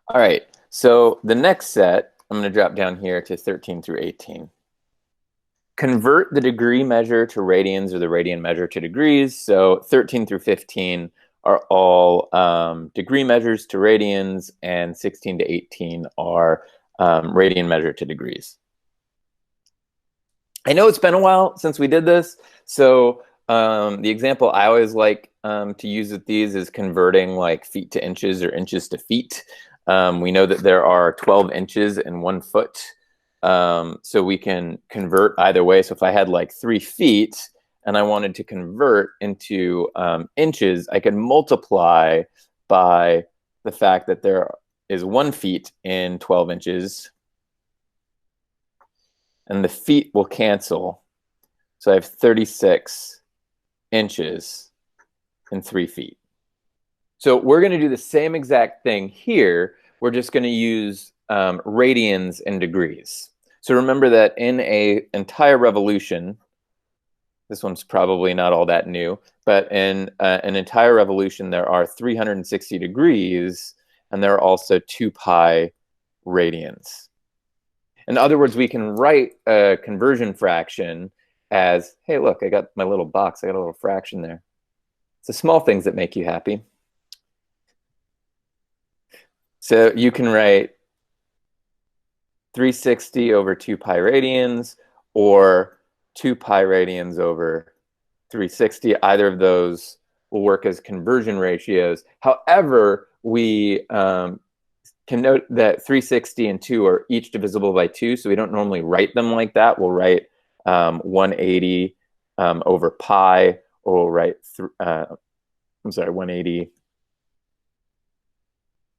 All right, so the next set, I'm going to drop down here to 13 through 18. Convert the degree measure to radians or the radian measure to degrees. So 13 through 15 are all degree measures to radians, and 16 to 18 are radian measure to degrees. I know it's been a while since we did this, so the example I always like to use with these is converting like feet to inches or inches to feet. We know that there are 12 inches in 1 foot, so we can convert either way. So if I had like 3 feet and I wanted to convert into inches, I could multiply by the fact that there is 1 feet in 12 inches, and the feet will cancel. So I have 36 inches in 3 feet. So we're going to do the same exact thing here. We're just going to use radians and degrees. So remember that in an entire revolution, this one's probably not all that new, but in an entire revolution, there are 360 degrees, and there are also 2 pi radians. In other words, we can write a conversion fraction as, hey, look, I got my little box. I got a little fraction there. It's the small things that make you happy. So you can write 360 over 2 pi radians or 2 pi radians over 360. Either of those will work as conversion ratios. However, we can note that 360 and 2 are each divisible by 2, so we don't normally write them like that. We'll write 180 over pi, or we'll write, 180,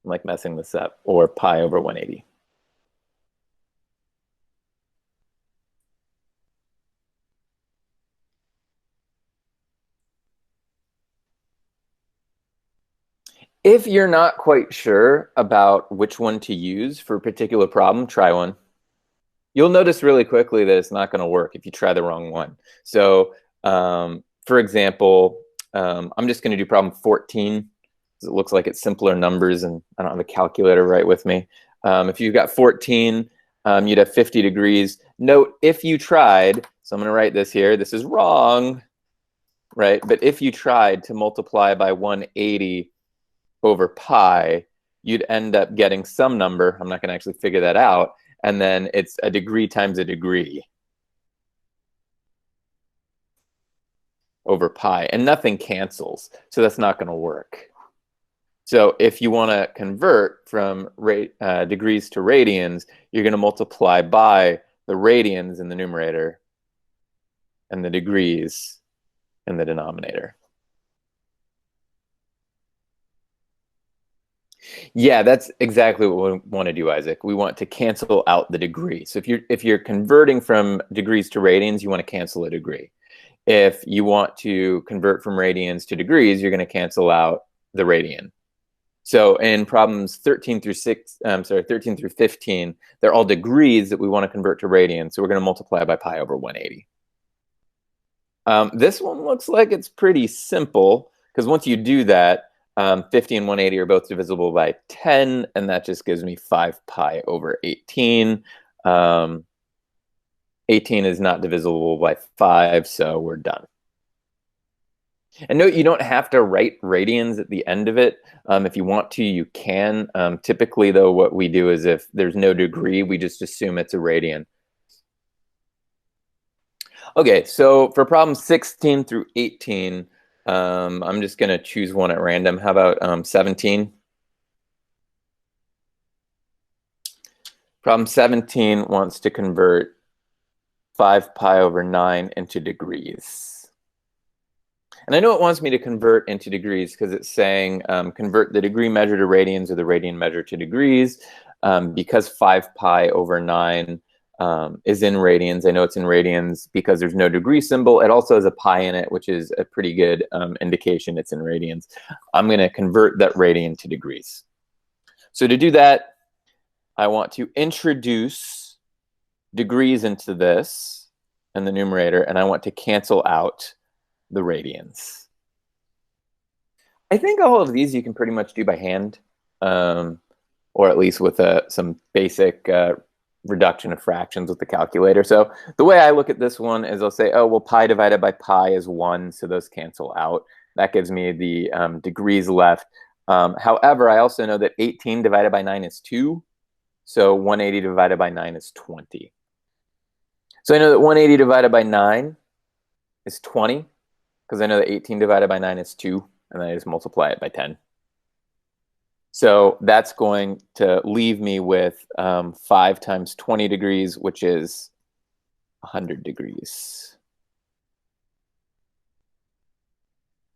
I'm like messing this up, or pi over 180. If you're not quite sure about which one to use for a particular problem, try one. You'll notice really quickly that it's not going to work if you try the wrong one. So, for example, I'm just going to do problem 14 because it looks like it's simpler numbers and I don't have a calculator right with me. If you've got 14, you'd have 50 degrees. Note, if you tried, so I'm going to write this here, this is wrong, right? But if you tried to multiply by 180 over pi, you'd end up getting some number. I'm not going to actually figure that out. And then it's a degree times a degree over pi, and nothing cancels. So that's not going to work. So if you want to convert from degrees to radians, you're going to multiply by the radians in the numerator and the degrees in the denominator. Yeah, that's exactly what we want to do, Isaac. We want to cancel out the degree. So if you're converting from degrees to radians, you want to cancel a degree. If you want to convert from radians to degrees, you're going to cancel out the radian. So in problems 13 through 15, they're all degrees that we want to convert to radians. So we're going to multiply by pi over 180. This one looks like it's pretty simple because once you do that, 50 and 180 are both divisible by 10, and that just gives me 5 pi over 18. 18 is not divisible by 5, so we're done. And note, you don't have to write radians at the end of it. If you want to, you can. Typically, though, what we do is if there's no degree, we just assume it's a radian. Okay, so for problems 16 through 18, I'm just going to choose one at random. How about 17? Problem 17 wants to convert 5 pi over 9 into degrees. And I know it wants me to convert into degrees because it's saying convert the degree measure to radians or the radian measure to degrees. Because 5 pi over 9 is in radians. I know it's in radians because there's no degree symbol. It also has a pi in it, which is a pretty good indication it's in radians. I'm going to convert that radian to degrees. So to do that, I want to introduce degrees into this in the numerator, and I want to cancel out the radians. I think all of these you can pretty much do by hand. or at least with some basic reduction of fractions with the calculator. So the way I look at this one is I'll say, oh, well, pi divided by pi is 1, so those cancel out. That gives me the degrees left. However, I also know that 18 divided by 9 is 2, so 180 divided by 9 is 20. So I know that 180 divided by 9 is 20, because I know that 18 divided by 9 is 2, and then I just multiply it by 10. So that's going to leave me with 5 times 20 degrees, which is 100 degrees.